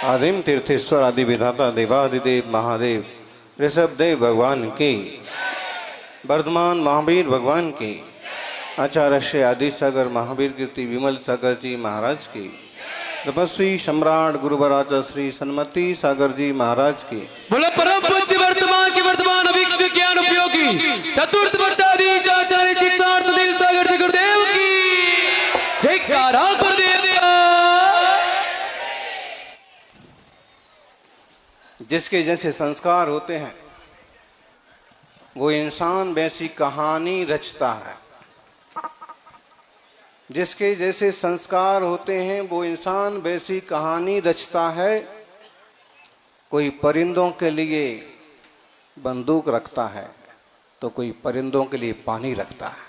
आदिम तीर्थेश्वर आदि विधाता देवादिदेव महादेव ऋषभ देव भगवान की, वर्धमान महावीर भगवान की, आचार्य श्री आदि सागर महावीर कीर्ति विमल सागर जी महाराज की, तपस्वी सम्राट गुरुवराज श्री सन्मति सागर जी महाराज की, बोलो परम पूज्य वर्तमान की वर्तमान अभिक्ष विज्ञान उपयोगी चतुर्थ वर्तादि आचार्य चित्तार्थ दिल सागर जी गुरुदेव की जयकारा गुरुदेव का। जिसके जैसे संस्कार होते हैं वो इंसान वैसी कहानी रचता है। जिसके जैसे संस्कार होते हैं वो इंसान वैसी कहानी रचता है। कोई परिंदों के लिए बंदूक रखता है तो कोई परिंदों के लिए पानी रखता है।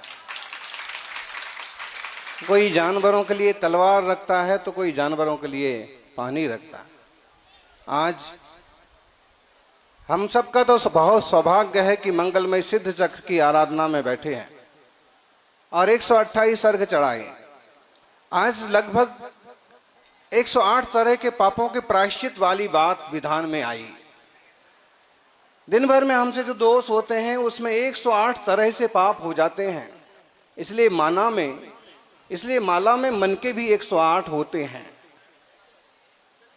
कोई जानवरों के लिए तलवार रखता है तो कोई जानवरों के लिए पानी रखता है। आज हम सबका तो बहुत सौभाग्य है कि मंगलमय सिद्ध चक्र की आराधना में बैठे हैं और 128 अर्घ चढ़ाए। आज लगभग 108 तरह के पापों के प्रायश्चित वाली बात विधान में आई। दिन भर में हमसे जो दोष होते हैं उसमें 108 तरह से पाप हो जाते हैं। इसलिए माला में मन के भी 108 होते हैं।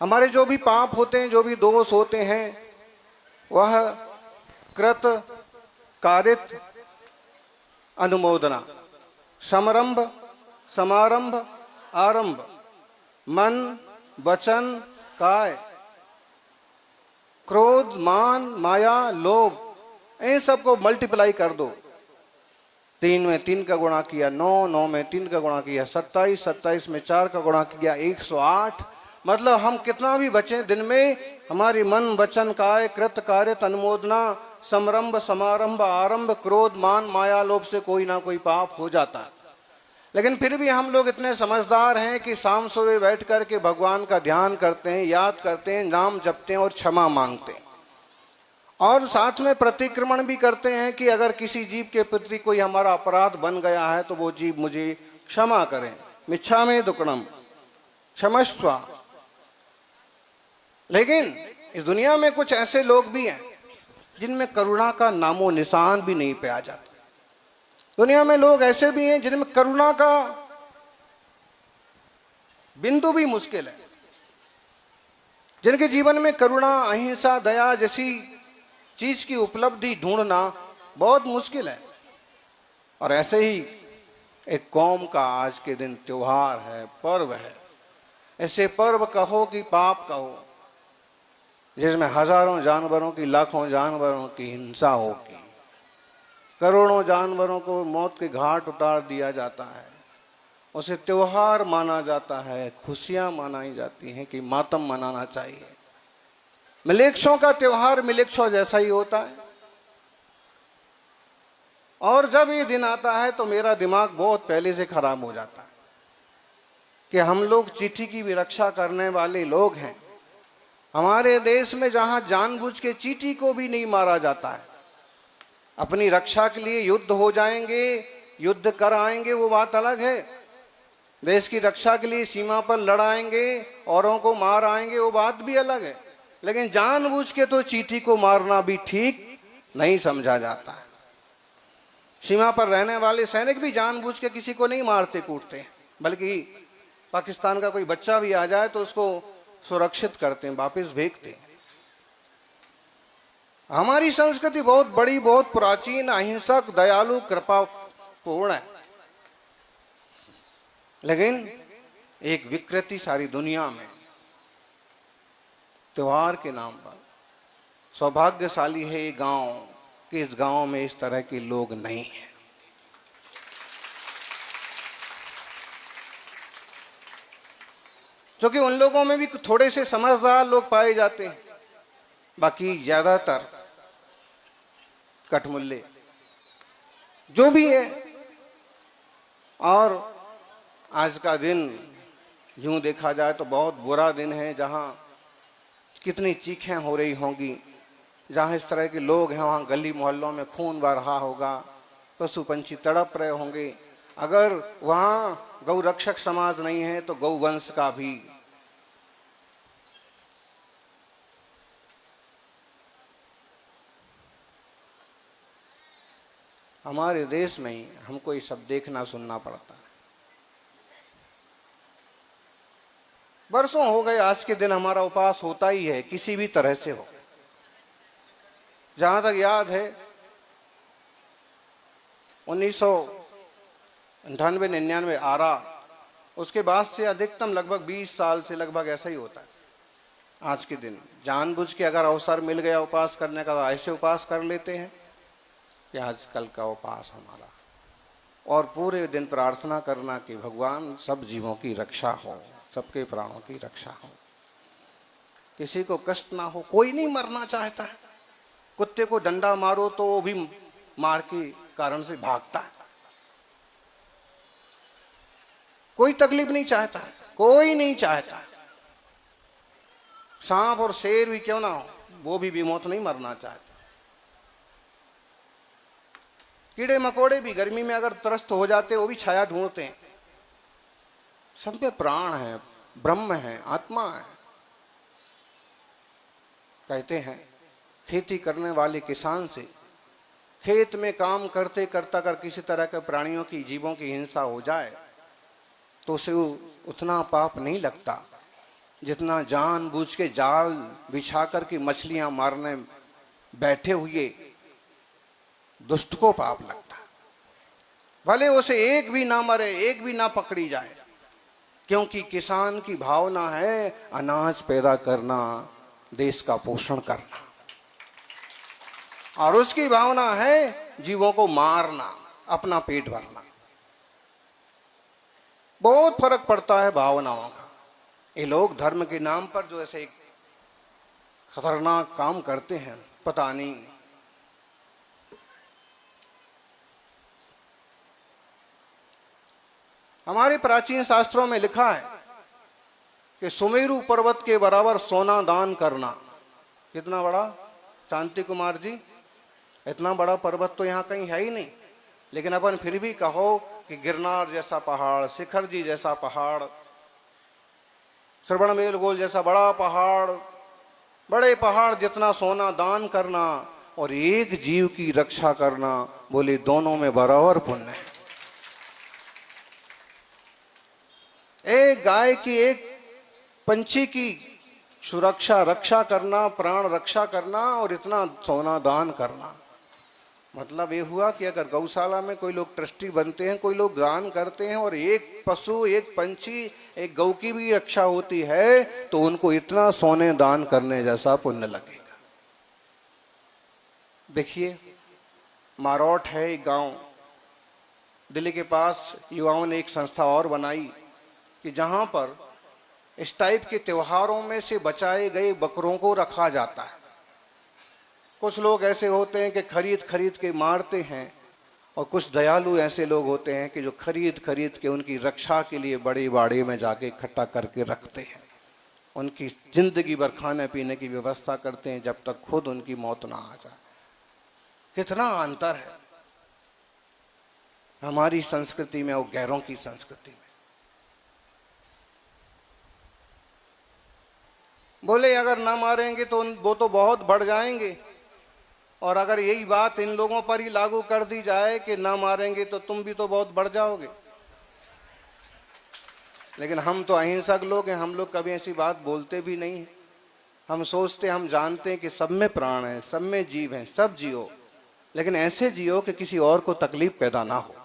हमारे जो भी पाप होते हैं, जो भी दोष होते हैं, वह कृत कारित अनुमोदना समरंभ समारंभ आरंभ मन वचन काय क्रोध मान माया लोभ इन सबको मल्टीप्लाई कर दो। 3 में 3 का गुणा किया 9 में 3 का गुणा किया 27 में 4 का गुणा किया 108। मतलब हम कितना भी बचे दिन में हमारी मन वचन काय कृत कार्य अनुमोदना समरंभ समारंभ आरंभ क्रोध मान माया लोभ से कोई ना कोई पाप हो जाता है। लेकिन फिर भी हम लोग इतने समझदार हैं कि शाम सुबह बैठ कर के भगवान का ध्यान करते हैं, याद करते हैं, नाम जपते हैं और क्षमा मांगते हैं। और साथ में प्रतिक्रमण भी करते हैं कि अगर किसी जीव के प्रति कोई हमारा अपराध बन गया है तो वो जीव मुझे क्षमा करें। मिच्छामि दुक्कडम क्षमस्व। लेकिन इस दुनिया में कुछ ऐसे लोग भी हैं जिनमें करुणा का नामो निशान भी नहीं पाया जाता। दुनिया में लोग ऐसे भी हैं जिनमें करुणा का बिंदु भी मुश्किल है, जिनके जीवन में करुणा अहिंसा दया जैसी चीज की उपलब्धि ढूंढना बहुत मुश्किल है। और ऐसे ही एक कौम का आज के दिन त्योहार है, पर्व है। ऐसे पर्व कहो कि पाप कहो जिसमें हजारों जानवरों की लाखों जानवरों की हिंसा होगी, करोड़ों जानवरों को मौत के घाट उतार दिया जाता है। उसे त्योहार माना जाता है, खुशियां मनाई जाती हैं कि मातम मनाना चाहिए। मिलेच्छों का त्योहार मिलेच्छों जैसा ही होता है। और जब ये दिन आता है तो मेरा दिमाग बहुत पहले से खराब हो जाता है कि हम लोग चिट्ठी की भी रक्षा करने वाले लोग हैं। हमारे देश में जहां जानबूझ के चींटी को भी नहीं मारा जाता है, अपनी रक्षा के लिए युद्ध हो जाएंगे, युद्ध कर आएंगे, वो बात अलग है। देश की रक्षा के लिए सीमा पर लड़ाएंगे, औरों को मार आएंगे, वो बात भी अलग है। लेकिन जानबूझ के तो चींटी को मारना भी ठीक नहीं समझा जाता है। सीमा पर रहने वाले सैनिक भी जानबूझ के किसी को नहीं मारते कूटते, बल्कि पाकिस्तान का कोई बच्चा भी आ जाए तो उसको सुरक्षित करते हैं, वापस भेजते हैं। हमारी संस्कृति बहुत बड़ी, बहुत प्राचीन, अहिंसक, दयालु, कृपापूर्ण है। लेकिन एक विकृति सारी दुनिया में त्योहार के नाम पर। सौभाग्यशाली है ये गांव कि इस गांव में इस तरह के लोग नहीं हैं। क्योंकि उन लोगों में भी थोड़े से समझदार लोग पाए जाते हैं, बाकी ज्यादातर कटमुल्ले जो भी है। और आज का दिन यूं देखा जाए तो बहुत बुरा दिन है, जहां कितनी चीखें हो रही होंगी, जहां इस तरह के लोग हैं वहां गली मोहल्लों में खून बह रहा होगा, पशु पंछी तड़प रहे होंगे। अगर वहां गौ रक्षक समाज नहीं है तो गौ वंश का भी हमारे देश में ही हमको ये सब देखना सुनना पड़ता है। वर्षों हो गए, आज के दिन हमारा उपवास होता ही है, किसी भी तरह से हो। जहां तक याद है 1998-99 आरा, उसके बाद से अधिकतम लगभग 20 साल से लगभग ऐसा ही होता है। आज के दिन जानबूझ के अगर अवसर मिल गया उपवास करने का तो ऐसे उपवास कर लेते हैं कि आज कल का उपवास हमारा, और पूरे दिन प्रार्थना करना कि भगवान सब जीवों की रक्षा हो, सबके प्राणों की रक्षा हो, किसी को कष्ट ना हो। कोई नहीं मरना चाहता है। कुत्ते को डंडा मारो तो वो भी मार के कारण से भागता है। कोई तकलीफ नहीं चाहता, कोई नहीं चाहता। सांप और शेर भी क्यों ना हो, वो भी मौत नहीं मरना चाहता। कीड़े मकोड़े भी गर्मी में अगर त्रस्त हो जाते, वो भी छाया ढूंढते हैं। सब में प्राण है, ब्रह्म है, आत्मा है। कहते हैं खेती करने वाले किसान से खेत में काम करते करता अगर किसी तरह के प्राणियों की, जीवों की हिंसा हो जाए तो उसे उतना पाप नहीं लगता जितना जानबूझ के जाल बिछा कर के मछलियां मारने बैठे हुए दुष्ट को पाप लगता। भले उसे एक भी ना मरे, एक भी ना पकड़ी जाए, क्योंकि किसान की भावना है अनाज पैदा करना, देश का पोषण करना, और उसकी भावना है जीवों को मारना, अपना पेट भरना। बहुत फर्क पड़ता है भावनाओं का। ये लोग धर्म के नाम पर जो ऐसे खतरनाक काम करते हैं, पता नहीं। हमारे प्राचीन शास्त्रों में लिखा है कि सुमेरु पर्वत के बराबर सोना दान करना। कितना बड़ा, शांति कुमार जी, इतना बड़ा पर्वत तो यहाँ कहीं है ही नहीं, लेकिन अपन फिर भी कहो कि गिरनार जैसा पहाड़, शिखर जी जैसा पहाड़, श्रवण बेलगोल जैसा बड़ा पहाड़, बड़े पहाड़ जितना सोना दान करना और एक जीव की रक्षा करना, बोले दोनों में बराबर पुण्य है। एक गाय की, एक पंछी की सुरक्षा, रक्षा करना, प्राण रक्षा करना और इतना सोना दान करना। मतलब ये हुआ कि अगर गौशाला में कोई लोग ट्रस्टी बनते हैं, कोई लोग दान करते हैं और एक पशु, एक पंछी, एक गौ की भी रक्षा होती है तो उनको इतना सोने दान करने जैसा पुण्य लगेगा। देखिए मारोट है एक गांव, दिल्ली के पास, युवाओं ने एक संस्था और बनाई कि जहां पर इस टाइप के त्योहारों में से बचाए गए बकरों को रखा जाता है। कुछ लोग ऐसे होते हैं कि खरीद खरीद के मारते हैं, और कुछ दयालु ऐसे लोग होते हैं कि जो खरीद खरीद के उनकी रक्षा के लिए बड़े बाड़े में जाके इकट्ठा करके रखते हैं, उनकी जिंदगी भर खाने पीने की व्यवस्था करते हैं जब तक खुद उनकी मौत ना आ जाए। कितना अंतर है हमारी संस्कृति में और गैरों की संस्कृति में। बोले अगर ना मारेंगे तो वो तो बहुत बढ़ जाएंगे, और अगर यही बात इन लोगों पर ही लागू कर दी जाए कि ना मारेंगे तो तुम भी तो बहुत बढ़ जाओगे। लेकिन हम तो अहिंसक लोग हैं, हम लोग कभी ऐसी बात बोलते भी नहीं हैं। हम सोचते, हम जानते हैं कि सब में प्राण है, सब में जीव है, सब जियो, लेकिन ऐसे जियो कि किसी और को तकलीफ पैदा ना हो।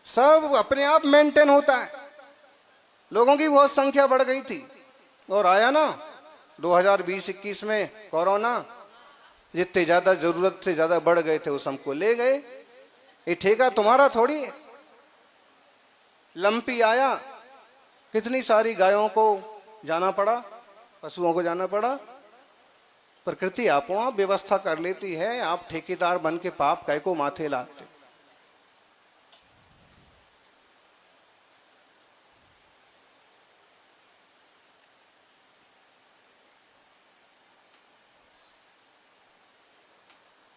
सब अपने आप मेंटेन होता है। लोगों की बहुत संख्या बढ़ गई थी, और आया ना 2020-21 में कोरोना, जितने ज्यादा जरूरत से ज्यादा बढ़ गए थे वो सबको ले गए। ये ठेका तुम्हारा थोड़ी है। लंपी आया, कितनी सारी गायों को जाना पड़ा, पशुओं को जाना पड़ा। प्रकृति आपो आप व्यवस्था कर लेती है, आप ठेकेदार बन के पाप कै को माथे लाते।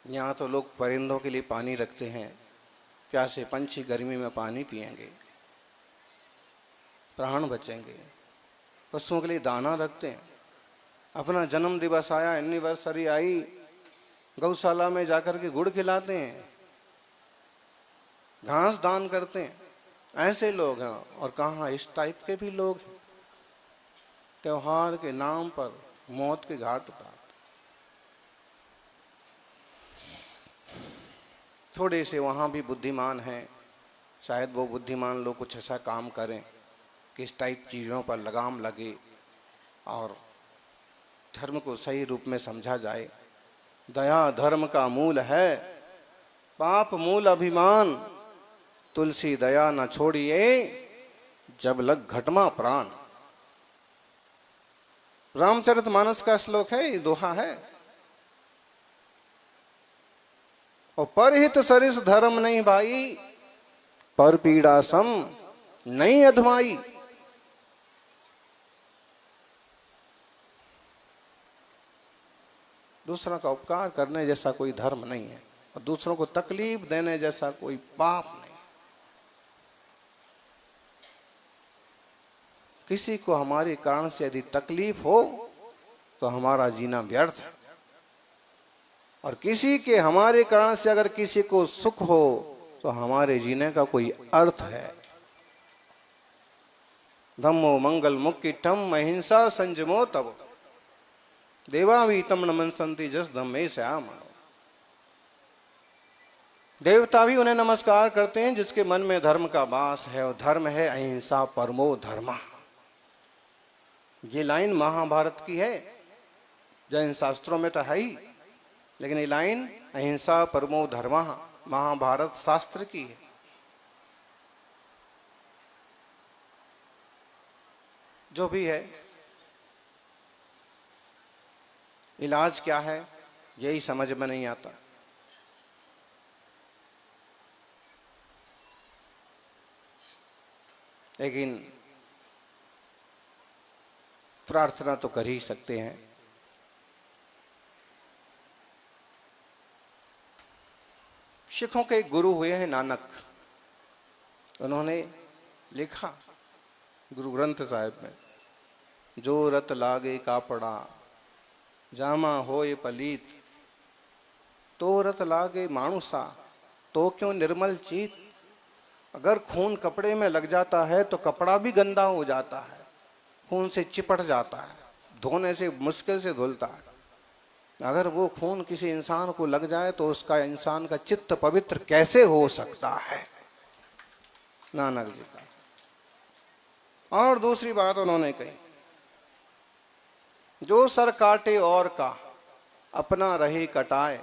यहाँ तो लोग परिंदों के लिए पानी रखते हैं, प्यासे पंछी गर्मी में पानी पिएंगे, प्राण बचेंगे। पशुओं के लिए दाना रखते हैं, अपना जन्म दिवस आया, एनिवर्सरी आई, गौशाला में जाकर के गुड़ खिलाते हैं, घास दान करते हैं। ऐसे लोग हैं। और कहाँ इस टाइप के भी लोग हैं, त्योहार के नाम पर मौत के घाट उतारते। थोड़े से वहाँ भी बुद्धिमान हैं, शायद वो बुद्धिमान लोग कुछ ऐसा काम करें कि इस टाइप चीज़ों पर लगाम लगे और धर्म को सही रूप में समझा जाए। दया धर्म का मूल है, पाप मूल अभिमान, तुलसी दया न छोड़िए, जब लग घटमा प्राण। रामचरितमानस का श्लोक है, ये दोहा है। और परहित सरिस धर्म नहीं भाई, पर पीड़ा सम नहीं अधमाई। दूसरा का उपकार करने जैसा कोई धर्म नहीं है, और दूसरों को तकलीफ देने जैसा कोई पाप नहीं। किसी को हमारे कारण से यदि तकलीफ हो तो हमारा जीना व्यर्थ है, और किसी के हमारे कारण से अगर किसी को सुख हो तो हमारे जीने का कोई अर्थ है। धम्मो मंगल मुक्तिठम अहिंसा संजमो तब, देवावी तम नमनसंति जस धम्मे श्याम। देवता भी उन्हें नमस्कार करते हैं जिसके मन में धर्म का वास है, और धर्म है अहिंसा परमो धर्मा। ये लाइन महाभारत की है, जैन शास्त्रों में तो है ही, लेकिन ये लाइन अहिंसा परमो धर्मा महाभारत शास्त्र की है। जो भी है, इलाज क्या है यही समझ में नहीं आता। लेकिन प्रार्थना तो कर ही सकते हैं। सिखों के एक गुरु हुए हैं नानक, उन्होंने लिखा गुरु ग्रंथ साहिब में, जो रत लागे कापड़ा जामा होए पलीत, तो रत लागे मानुसा तो क्यों निर्मल चीत। अगर खून कपड़े में लग जाता है तो कपड़ा भी गंदा हो जाता है, खून से चिपट जाता है, धोने से मुश्किल से धुलता है। अगर वो खून किसी इंसान को लग जाए तो उसका इंसान का चित्त पवित्र कैसे हो सकता है, नानक जी का। और दूसरी बात उन्होंने कही, जो सर काटे और का अपना रहे कटाए,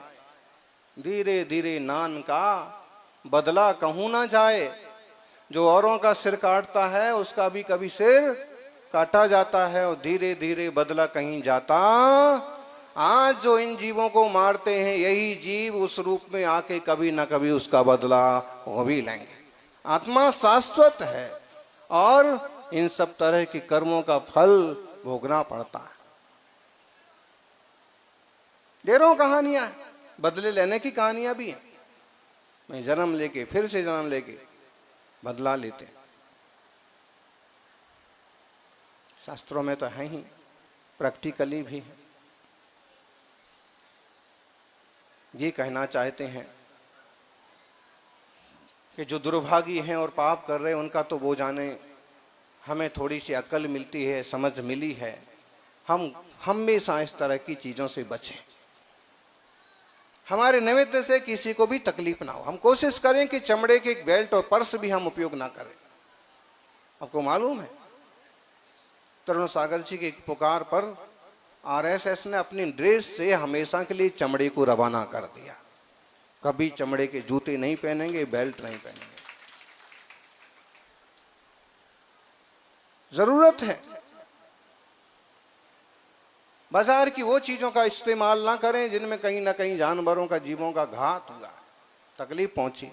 धीरे धीरे नान का बदला कहूं ना जाए। जो औरों का सिर काटता है उसका भी कभी सिर काटा जाता है, और धीरे धीरे बदला कहीं जाता। आज जो इन जीवों को मारते हैं यही जीव उस रूप में आके कभी ना कभी उसका बदला वो भी लेंगे। आत्मा शाश्वत है और इन सब तरह के कर्मों का फल भोगना पड़ता है। ढेरों कहानियां हैं, बदले लेने की कहानियां भी हैं। मैं जन्म लेके फिर से जन्म लेके बदला लेते हैं। शास्त्रों में तो है ही, प्रैक्टिकली भी है। ये कहना चाहते हैं कि जो दुर्भागी हैं और पाप कर रहे हैं उनका तो वो जाने, हमें थोड़ी सी अक्ल मिलती है, समझ मिली है। हम हमेशा इस तरह की चीज़ों से बचें। हमारे निमित्त से किसी को भी तकलीफ ना हो। हम कोशिश करें कि चमड़े के एक बेल्ट और पर्स भी हम उपयोग ना करें। आपको मालूम है, तरुण सागर जी की पुकार पर आरएसएस ने अपनी ड्रेस से हमेशा के लिए चमड़े को रवाना कर दिया। कभी चमड़े के जूते नहीं पहनेंगे, बेल्ट नहीं पहनेंगे। जरूरत है। बाजार की वो चीजों का इस्तेमाल ना करें जिनमें कहीं ना कहीं जानवरों का, जीवों का घात हुआ, तकलीफ पहुंची।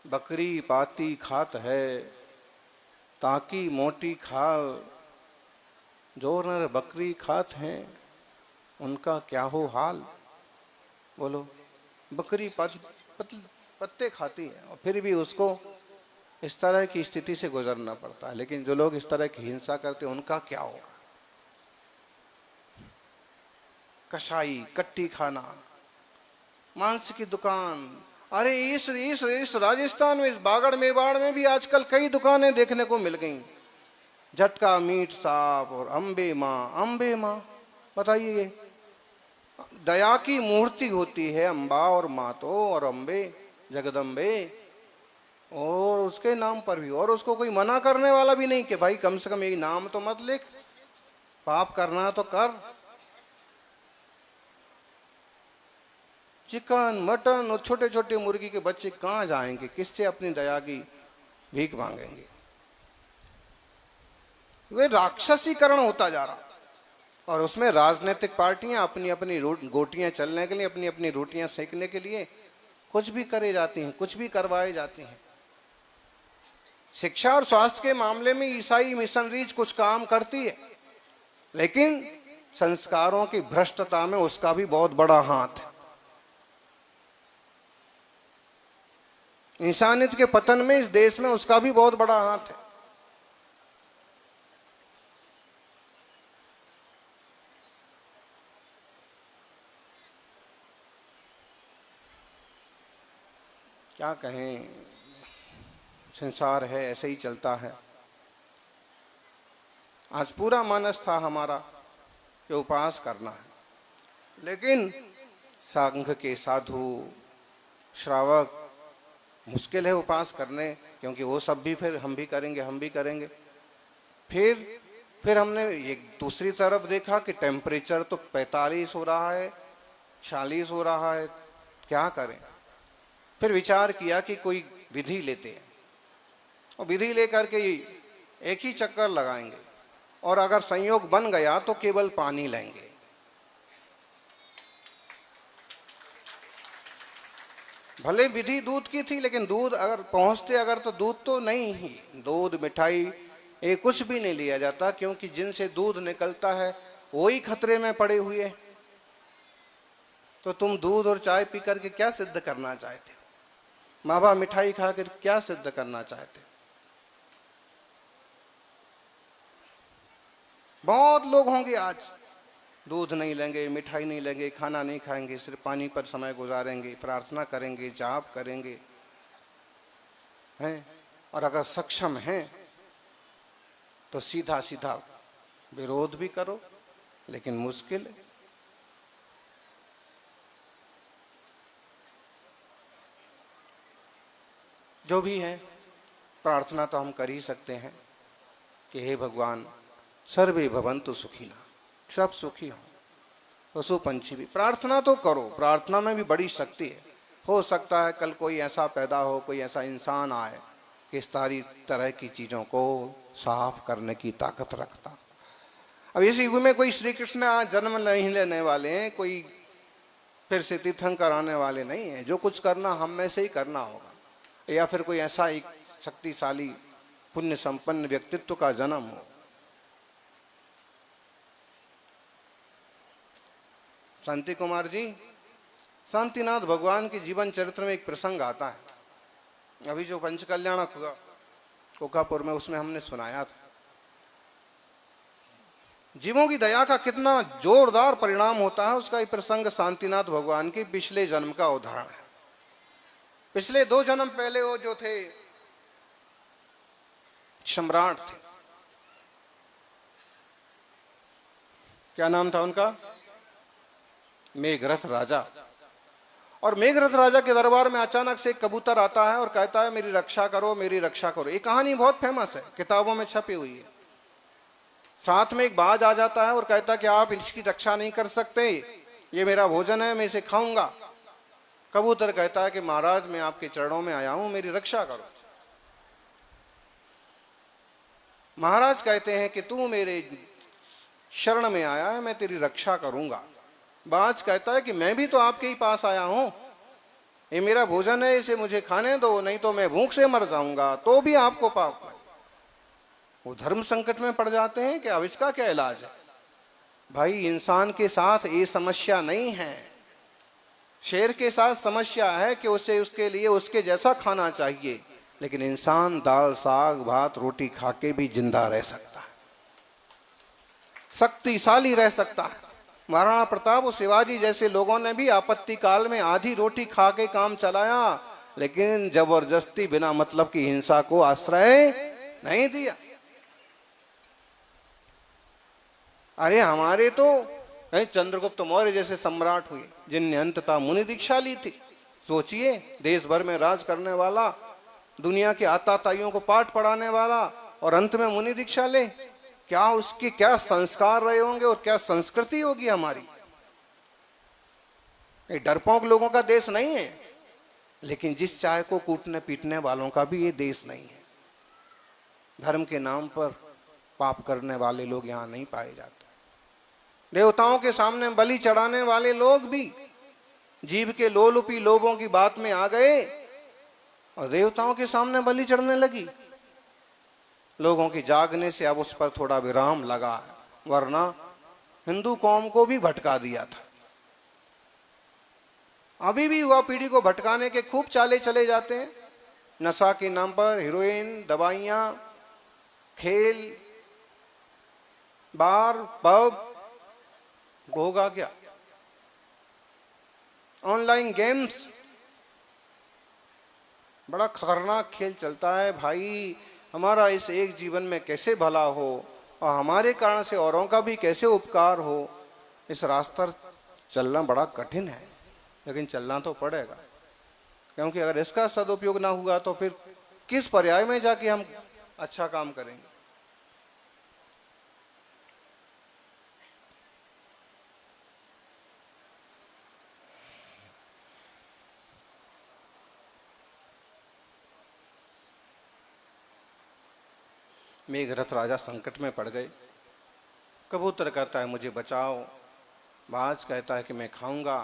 बकरी पाती खात है ताकि मोटी खाल, जो नर बकरी खात हैं उनका क्या हो हाल। बोलो, बकरी पत्ते खाती है, और फिर भी उसको इस तरह की स्थिति से गुजरना पड़ता है। लेकिन जो लोग इस तरह की हिंसा करते हैं उनका क्या होगा? कसाई, कट्टी खाना, मांस की दुकान। अरे इस राजस्थान में, इस बागड़ मेवाड़ में भी आजकल कई दुकानें देखने को मिल गई। झटका मीट साहब और अम्बे माँ, बताइए, दया की मूर्ति होती है अम्बा और मातो और अम्बे, जगदम्बे, और उसके नाम पर भी, और उसको कोई मना करने वाला भी नहीं कि भाई कम से कम ये नाम तो मत लिख, पाप करना तो कर। चिकन, मटन और छोटे छोटे मुर्गी के बच्चे कहाँ जाएंगे? किससे अपनी दया की भीख मांगेंगे? वे राक्षसीकरण होता जा रहा, और उसमें राजनीतिक पार्टियां अपनी अपनी गोटियां चलने के लिए, अपनी अपनी रोटियां सेकने के लिए कुछ भी करे जाती हैं, कुछ भी करवाए जाते हैं। शिक्षा और स्वास्थ्य के मामले में ईसाई मिशनरीज कुछ काम करती है, लेकिन संस्कारों की भ्रष्टता में उसका भी बहुत बड़ा हाथ है। इंसानियत के पतन में इस देश में उसका भी बहुत बड़ा हाथ है। क्या कहें, संसार है, ऐसे ही चलता है। आज पूरा मानस था हमारा कि उपवास करना है, लेकिन संघ के साधु, श्रावक, मुश्किल है उपवास करने, क्योंकि वो सब भी फिर हम भी करेंगे। फिर हमने एक दूसरी तरफ देखा कि टेम्परेचर तो 45 हो रहा है, 46 हो रहा है, क्या करें? फिर विचार किया कि कोई विधि लेते हैं, और विधि लेकर के एक ही चक्कर लगाएंगे, और अगर संयोग बन गया तो केवल पानी लेंगे। भले विधि दूध की थी, लेकिन दूध अगर पहुंचते अगर तो दूध तो नहीं ही, दूध, मिठाई, ये कुछ भी नहीं लिया जाता, क्योंकि जिनसे दूध निकलता है वही खतरे में पड़े हुए हैं। तो तुम दूध और चाय पी करके क्या सिद्ध करना चाहते हो? मावा मिठाई खाकर क्या सिद्ध करना चाहते हो? बहुत लोग होंगे आज दूध नहीं लेंगे, मिठाई नहीं लेंगे, खाना नहीं खाएंगे, सिर्फ पानी पर समय गुजारेंगे, प्रार्थना करेंगे, जाप करेंगे, हैं? और अगर सक्षम हैं तो सीधा सीधा विरोध भी करो, लेकिन मुश्किल है। जो भी है, प्रार्थना तो हम कर ही सकते हैं कि हे भगवान, सर्वे भवन्तु सुखिनः, सब सुखी हो, पशु पंछी भी। प्रार्थना तो करो, प्रार्थना में भी बड़ी शक्ति है। हो सकता है कल कोई ऐसा पैदा हो, कोई ऐसा इंसान आए कि इस सारी तरह की चीज़ों को साफ करने की ताकत रखता। अब इस युग में कोई श्री कृष्ण आज जन्म नहीं लेने वाले हैं, कोई फिर से तीर्थंकर आने वाले नहीं हैं। जो कुछ करना हम में से ही करना होगा, या फिर कोई ऐसा एक शक्तिशाली पुण्य संपन्न व्यक्तित्व का जन्म हो। शांति कुमार जी, शांतिनाथ भगवान के जीवन चरित्र में एक प्रसंग आता है। अभी जो पंचकल्याण कोकापुर में, उसमें हमने सुनाया था। जीवों की दया का कितना जोरदार परिणाम होता है, उसका एक प्रसंग शांतिनाथ भगवान के पिछले जन्म का उदाहरण है। पिछले 2 जन्म पहले वो जो थे सम्राट थे, क्या नाम था उनका? मेघरथ राजा। और मेघरथ राजा के दरबार में अचानक से एक कबूतर आता है और कहता है मेरी रक्षा करो, मेरी रक्षा करो। ये कहानी बहुत फेमस है, किताबों में छपी हुई है। साथ में एक बाज आ जाता है और कहता है कि आप इसकी रक्षा नहीं कर सकते, ये मेरा भोजन है, मैं इसे खाऊंगा। कबूतर कहता है कि महाराज, मैं आपके चरणों में आया हूं, मेरी रक्षा करो। महाराज कहते हैं कि तू मेरे शरण में आया है, मैं तेरी रक्षा करूंगा। बाज कहता है कि मैं भी तो आपके ही पास आया हूं, ये मेरा भोजन है, इसे मुझे खाने दो, नहीं तो मैं भूख से मर जाऊंगा, तो भी आपको पाप। वो धर्म संकट में पड़ जाते हैं कि अब इसका क्या इलाज है? भाई, इंसान के साथ ये समस्या नहीं है। शेर के साथ समस्या है कि उसे उसके लिए उसके जैसा खाना चाहिए, लेकिन इंसान दाल साग भात रोटी खा के भी जिंदा रह सकता है, शक्तिशाली रह सकता है। महाराणा प्रताप और शिवाजी जैसे लोगों ने भी आपत्ति काल में आधी रोटी खा के काम चलाया, लेकिन जबरदस्ती बिना मतलब की हिंसा को आश्रय नहीं दिया। अरे हमारे तो चंद्रगुप्त मौर्य जैसे सम्राट हुए जिनने अंततः मुनि दीक्षा ली थी। सोचिए, देश भर में राज करने वाला, दुनिया के आताताइयों को पाठ पढ़ाने वाला, और अंत में मुनि दीक्षा ले। क्या उसके क्या संस्कार रहे होंगे और क्या संस्कृति होगी हमारी। ये डरपोक लोगों का देश नहीं है, लेकिन जिस चाय को कूटने पीटने वालों का भी ये देश नहीं है। धर्म के नाम पर पाप करने वाले लोग यहाँ नहीं पाए जाते। देवताओं के सामने बलि चढ़ाने वाले लोग भी जीव के लोलुपी लोभों की बात में आ गए और देवताओं के सामने बलि चढ़ने लगी। लोगों की जागने से अब उस पर थोड़ा विराम लगा, वरना हिंदू कौम को भी भटका दिया था। अभी भी युवा पीढ़ी को भटकाने के खूब चाले चले जाते हैं। नशा के नाम पर हीरोइन, दवाइयां, खेल, बार, पब, होगा क्या, ऑनलाइन गेम्स, बड़ा खतरनाक खेल चलता है भाई। हमारा इस एक जीवन में कैसे भला हो और हमारे कारण से औरों का भी कैसे उपकार हो, इस रास्ते पर चलना बड़ा कठिन है, लेकिन चलना तो पड़ेगा। क्योंकि अगर इसका सदुपयोग ना हुआ तो फिर किस पर्याय में जाके हम अच्छा काम करेंगे। मेघरथ राजा संकट में पड़ गए। कबूतर कहता है मुझे बचाओ, बाज कहता है कि मैं खाऊंगा।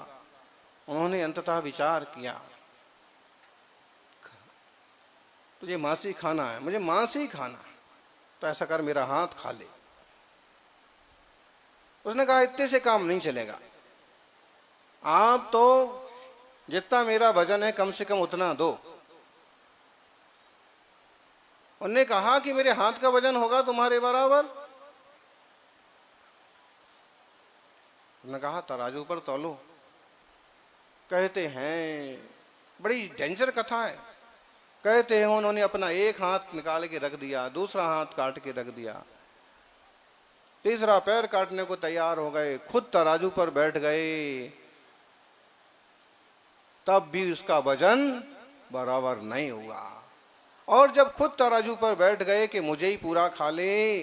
उन्होंने अंततः विचार किया, तुझे मांस ही खाना है, मुझे मांस ही खाना है, तो ऐसा कर मेरा हाथ खा ले। उसने कहा इतने से काम नहीं चलेगा, आप तो जितना मेरा वजन है कम से कम उतना दो। उन्होंने कहा कि मेरे हाथ का वजन होगा तुम्हारे बराबर। उन्होंने कहा तराजू पर तौलो। कहते हैं बड़ी डेंजर कथा है। कहते हैं उन्होंने अपना एक हाथ निकाल के रख दिया, दूसरा हाथ काट के रख दिया, तीसरा पैर काटने को तैयार हो गए, खुद तराजू पर बैठ गए, तब भी उसका वजन बराबर नहीं हुआ। और जब खुद तराजू पर बैठ गए कि मुझे ही पूरा खा ले,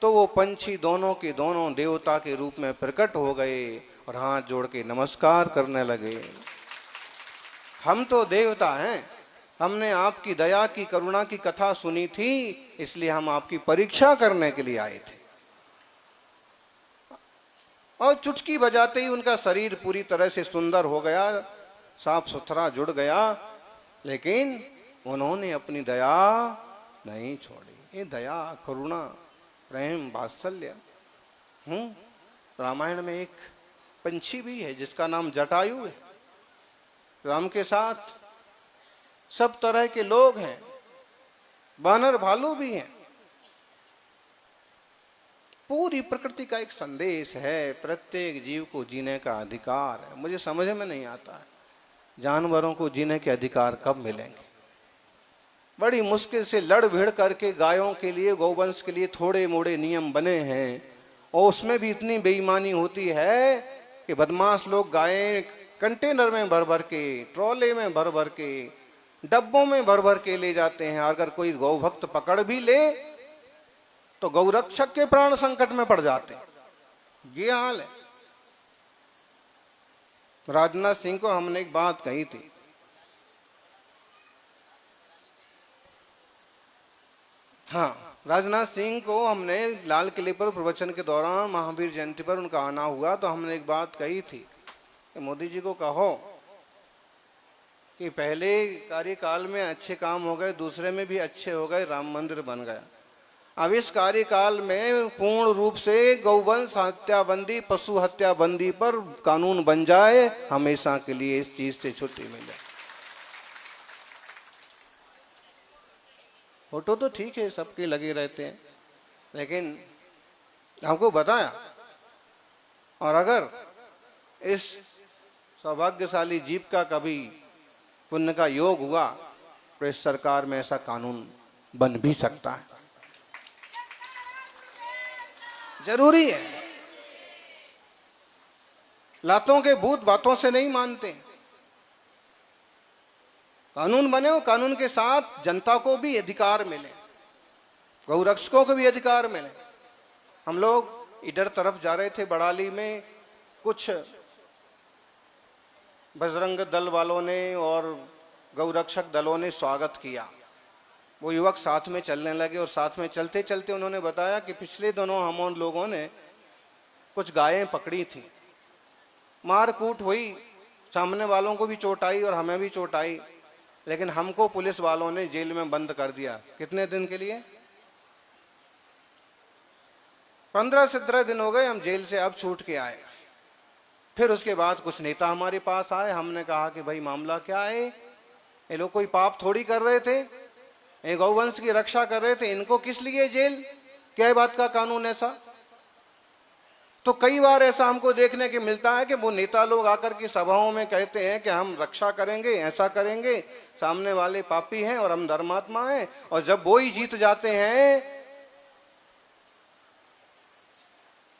तो वो पंछी दोनों के दोनों देवता के रूप में प्रकट हो गए और हाथ जोड़ के नमस्कार करने लगे। हम तो देवता हैं, हमने आपकी दया की करुणा की कथा सुनी थी, इसलिए हम आपकी परीक्षा करने के लिए आए थे। और चुटकी बजाते ही उनका शरीर पूरी तरह से सुंदर हो गया, साफ सुथरा जुड़ गया, लेकिन उन्होंने अपनी दया नहीं छोड़ी। ये दया, करुणा, प्रेम, वात्सल्य। रामायण में एक पंछी भी है जिसका नाम जटायु है। राम के साथ सब तरह के लोग हैं, बानर भालू भी हैं। पूरी प्रकृति का एक संदेश है, प्रत्येक जीव को जीने का अधिकार है। मुझे समझ में नहीं आता है जानवरों को जीने के अधिकार कब मिलेंगे। बड़ी मुश्किल से लड़ भिड़ करके गायों के लिए, गौवंश के लिए थोड़े मोड़े नियम बने हैं, और उसमें भी इतनी बेईमानी होती है कि बदमाश लोग गायें कंटेनर में भर भर के, ट्रॉले में भर भर के, डब्बों में भर भर के ले जाते हैं। अगर कोई गौ भक्त पकड़ भी ले तो गौरक्षक के प्राण संकट में पड़ जाते हैं। ये हाल है। राजनाथ सिंह को हमने एक बात कही थी, हाँ, राजनाथ सिंह को हमने लाल किले पर प्रवचन के दौरान महावीर जयंती पर उनका आना हुआ, तो हमने एक बात कही थी कि मोदी जी को कहो कि पहले कार्यकाल में अच्छे काम हो गए, दूसरे में भी अच्छे हो गए, राम मंदिर बन गया, अब इस कार्यकाल में पूर्ण रूप से गौवंश हत्याबंदी, पशु हत्याबंदी पर कानून बन जाए, हमेशा के लिए इस चीज से छुट्टी मिले। फोटो तो ठीक है, सबके लगे रहते हैं, लेकिन हमको बताया। और अगर इस सौभाग्यशाली जीव का कभी पुण्य का योग हुआ तो इस सरकार में ऐसा कानून बन भी सकता है। जरूरी है। लातों के भूत बातों से नहीं मानते। कानून बने हो, कानून के साथ जनता को भी अधिकार मिले, गौरक्षकों को भी अधिकार मिले। हम लोग इधर तरफ जा रहे थे, बड़ाली में कुछ बजरंग दल वालों ने और गौरक्षक दलों ने स्वागत किया। वो युवक साथ में चलने लगे और साथ में चलते चलते उन्होंने बताया कि पिछले दिनों हम उन लोगों ने कुछ गायें पकड़ी थी, मार कूट हुई, सामने वालों को भी चोट आई और हमें भी चोट आई, लेकिन हमको पुलिस वालों ने जेल में बंद कर दिया। कितने दिन के लिए? 15-17 दिन हो गए, हम जेल से अब छूट के आए। फिर उसके बाद कुछ नेता हमारे पास आए, हमने कहा कि भाई मामला क्या है, ये लोग कोई पाप थोड़ी कर रहे थे, ये गौवंश की रक्षा कर रहे थे, इनको किस लिए जेल, क्या बात का कानून ऐसा? तो कई बार ऐसा हमको देखने के मिलता है कि वो नेता लोग आकर की सभाओं में कहते हैं कि हम रक्षा करेंगे, ऐसा करेंगे, सामने वाले पापी हैं और हम धर्मात्मा हैं, और जब वो ही जीत जाते हैं,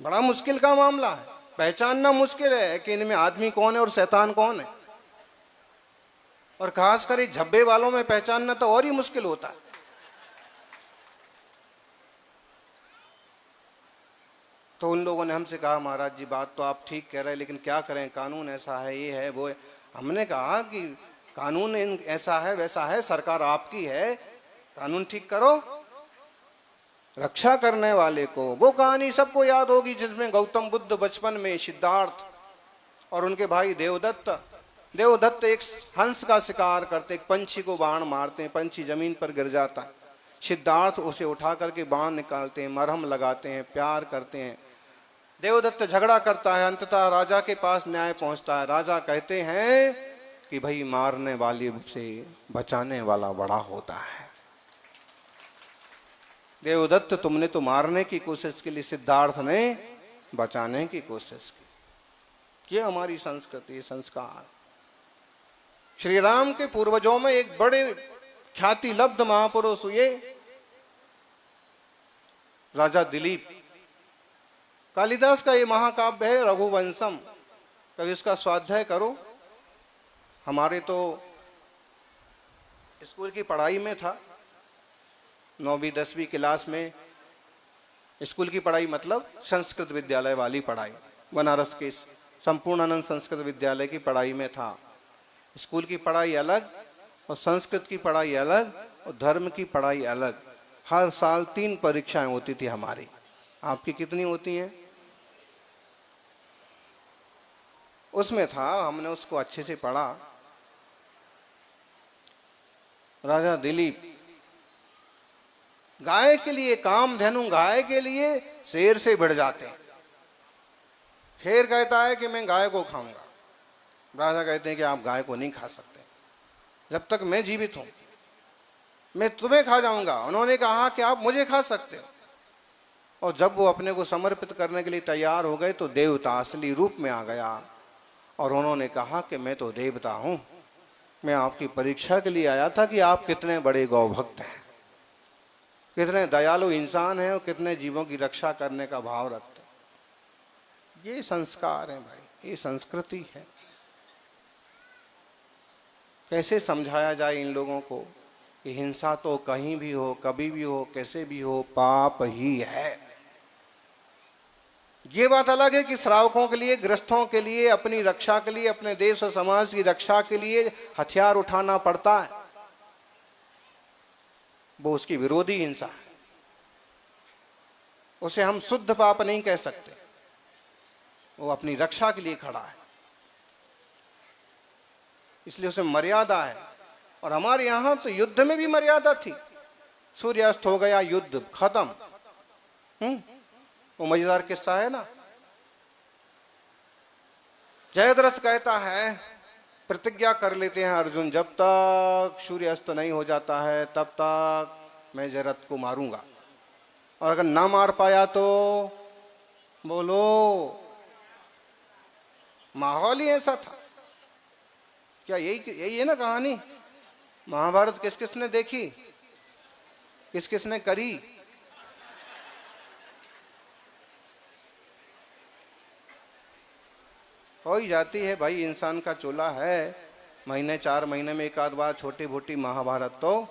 बड़ा मुश्किल का मामला है। पहचानना मुश्किल है कि इनमें आदमी कौन है और शैतान कौन है, और खासकर इस झब्बे वालों में पहचानना तो और ही मुश्किल होता है। तो उन लोगों ने हमसे कहा, महाराज जी बात तो आप ठीक कह रहे हैं, लेकिन क्या करें, कानून ऐसा है, ये है वो है। हमने कहा कि कानून ऐसा है वैसा है, सरकार आपकी है, कानून ठीक करो। रक्षा करने वाले को, वो कहानी सबको याद होगी जिसमें गौतम बुद्ध बचपन में सिद्धार्थ और उनके भाई देवदत्त एक हंस का शिकार करते, एक पंछी को बाण मारते हैं, पंछी जमीन पर गिर जाता है, सिद्धार्थ उसे उठा करके बाण निकालते हैं, मरहम लगाते हैं, प्यार करते हैं। देवदत्त झगड़ा करता है, अंततः राजा के पास न्याय पहुंचता है। राजा कहते हैं कि भाई मारने वाले से बचाने वाला बड़ा होता है। देवदत्त तुमने तो मारने की कोशिश की, सिद्धार्थ ने बचाने की कोशिश की। ये हमारी संस्कृति, संस्कार। श्री राम के पूर्वजों में एक बड़े ख्याति लब्ध महापुरुष हुए राजा दिलीप। कालिदास का ये महाकाव्य है रघुवंशम, कभी इसका स्वाध्याय करो। हमारे तो स्कूल की पढ़ाई में था, 9वीं 10वीं क्लास में स्कूल की पढ़ाई मतलब संस्कृत विद्यालय वाली पढ़ाई, बनारस के संपूर्णानंद संस्कृत विद्यालय की पढ़ाई में था। स्कूल की पढ़ाई अलग और संस्कृत की पढ़ाई अलग और धर्म की पढ़ाई अलग। हर साल 3 परीक्षाएं होती थी हमारी। आपकी कितनी होती हैं? उसमें था, हमने उसको अच्छे से पढ़ा। राजा दिलीप गाय के लिए, कामधेनु गाय के लिए शेर से भिड़ जाते हैं। शेर कहता है कि मैं गाय को खाऊंगा, राजा कहते हैं कि आप गाय को नहीं खा सकते, जब तक मैं जीवित हूं मैं तुम्हें खा जाऊंगा। उन्होंने कहा कि आप मुझे खा सकते हो। और जब वो अपने को समर्पित करने के लिए तैयार हो गए तो देवता असली रूप में आ गया और उन्होंने कहा कि मैं तो देवता हूं, मैं आपकी परीक्षा के लिए आया था कि आप कितने बड़े गौ भक्त हैं, कितने दयालु इंसान हैं और कितने जीवों की रक्षा करने का भाव रखते हैं। ये संस्कार है भाई, ये संस्कृति है। कैसे समझाया जाए इन लोगों को कि हिंसा तो कहीं भी हो, कभी भी हो, कैसे भी हो, पाप ही है। ये बात अलग है कि श्रावकों के लिए, गृहस्थों के लिए, अपनी रक्षा के लिए, अपने देश और समाज की रक्षा के लिए हथियार उठाना पड़ता है, वो उसकी विरोधी हिंसा है। उसे हम शुद्ध पाप नहीं कह सकते, वो अपनी रक्षा के लिए खड़ा है, इसलिए उसे मर्यादा है। और हमारे यहां तो युद्ध में भी मर्यादा थी। सूर्यास्त हो गया, युद्ध खत्म। वो मजेदार किस्सा है ना। जयद्रथ कहता है, प्रतिज्ञा कर लेते हैं अर्जुन, जब तक सूर्यास्त नहीं हो जाता है तब तक मैं जयद्रथ को मारूंगा, और अगर ना मार पाया तो बोलो। माहौल ही ऐसा था। क्या यही है ना कहानी? महाभारत किस किसने देखी, किस किसने करी? हो ही जाती है भाई, इंसान का चोला है। महीने 4 महीने में एक आध बार छोटी मोटी महाभारत तो,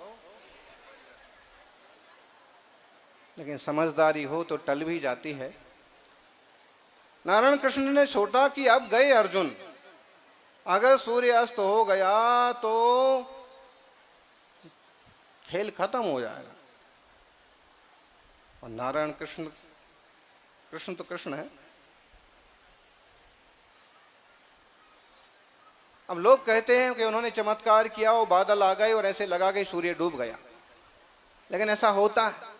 लेकिन समझदारी हो तो टल भी जाती है। नारायण कृष्ण ने छोटा कि अब गए अर्जुन, अगर सूर्यास्त हो गया तो खेल खत्म हो जाएगा। और नारायण कृष्ण, कृष्ण तो कृष्ण है। अब लोग कहते हैं कि उन्होंने चमत्कार किया, वो बादल आ गए और ऐसे लगा कि सूर्य डूब गया, लेकिन ऐसा होता है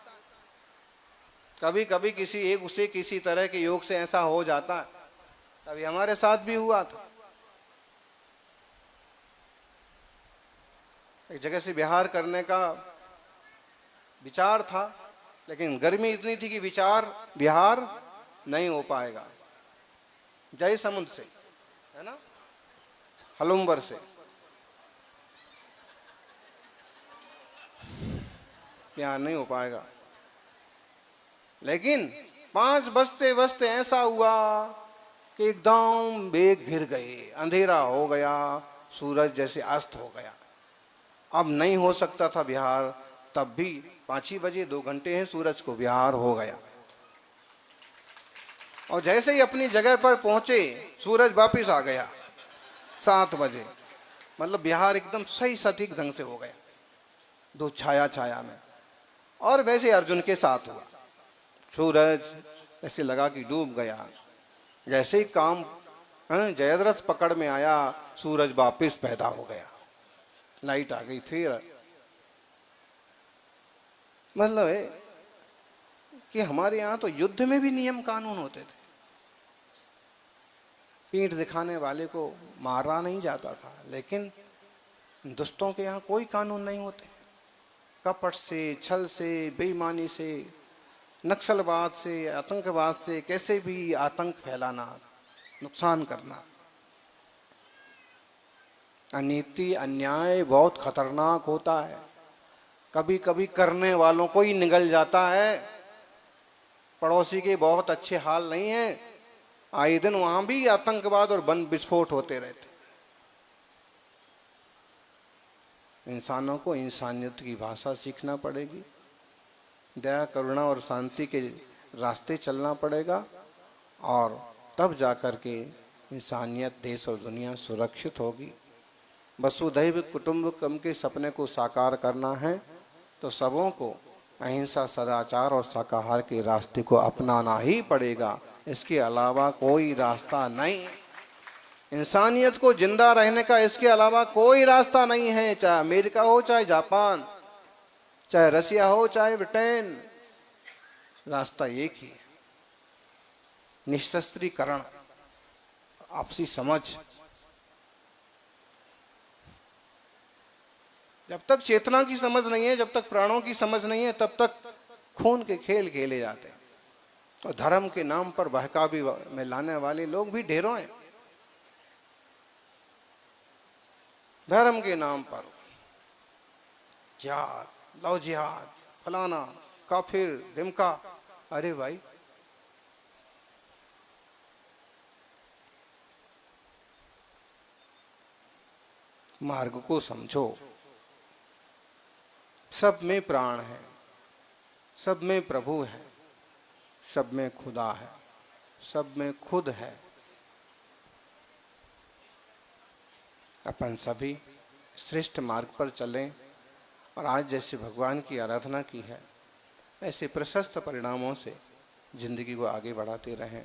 कभी कभी, किसी तरह के योग से ऐसा हो जाता है। अभी हमारे साथ भी हुआ था। एक जगह से बिहार करने का विचार था, लेकिन गर्मी इतनी थी कि बिहार नहीं हो पाएगा। जय समुद्र से, है ना, हलुम्बर से बिहार नहीं हो पाएगा। लेकिन 5 बजते बजते ऐसा हुआ कि एकदम मेघ घिर गए, अंधेरा हो गया, सूरज जैसे अस्त हो गया। अब नहीं हो सकता था बिहार, तब भी 5 ही बजे 2 घंटे हैं सूरज को, बिहार हो गया। और जैसे ही अपनी जगह पर पहुंचे सूरज वापिस आ गया 7 बजे। मतलब बिहार एकदम सही सटीक ढंग से हो गया, दो छाया में। और वैसे अर्जुन के साथ हुआ, सूरज ऐसे लगा कि डूब गया। जैसे ही काम जयद्रथ पकड़ में आया, सूरज वापिस पैदा हो गया, लाइट आ गई फिर। मतलब है कि हमारे यहाँ तो युद्ध में भी नियम कानून होते थे। पीठ दिखाने वाले को मारा नहीं जाता था, लेकिन दुष्टों के यहाँ कोई कानून नहीं होते। कपट से, छल से, बेईमानी से, नक्सलवाद से, आतंकवाद से कैसे भी आतंक फैलाना, नुकसान करना। अनीति अन्याय बहुत खतरनाक होता है। कभी कभी करने वालों को ही निगल जाता है। पड़ोसी के बहुत अच्छे हाल नहीं है, आए दिन वहां भी आतंकवाद और बम विस्फोट होते रहते। इंसानों को इंसानियत की भाषा सीखना पड़ेगी, दया करुणा और शांति के रास्ते चलना पड़ेगा, और तब जाकर के इंसानियत, देश और दुनिया सुरक्षित होगी। वसुधैव कुटुंबकम के सपने को साकार करना है तो सबों को अहिंसा, सदाचार और शाकाहार के रास्ते को अपनाना ही पड़ेगा। इसके अलावा कोई रास्ता नहीं। इंसानियत को जिंदा रहने का इसके अलावा कोई रास्ता नहीं है। चाहे अमेरिका हो, चाहे जापान, चाहे रसिया हो, चाहे ब्रिटेन, रास्ता एक ही है, निशस्त्रीकरण, आपसी समझ। जब तक चेतना की समझ नहीं है, जब तक प्राणों की समझ नहीं है, तब तक खून के खेल खेले जाते हैं। और धर्म के नाम पर बहकावी में लाने वाले लोग भी ढेरों हैं। धर्म के नाम पर जिहाद, लव जिहाद, फलाना, काफिर, ढिमका। अरे भाई, मार्ग को समझो। सब में प्राण है, सब में प्रभु है, सब में खुदा है, सब में खुद है। अपन सभी श्रेष्ठ मार्ग पर चलें और आज जैसे भगवान की आराधना की है, ऐसे प्रशस्त परिणामों से जिंदगी को आगे बढ़ाते रहें।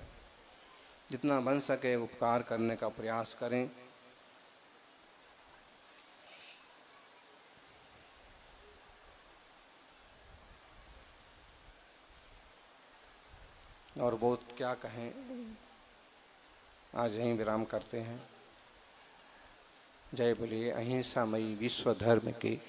जितना बन सके उपकार करने का प्रयास करें। और बहुत क्या कहें, आज यहीं विराम करते हैं। जय बोलिए अहिंसामयी विश्व धर्म की।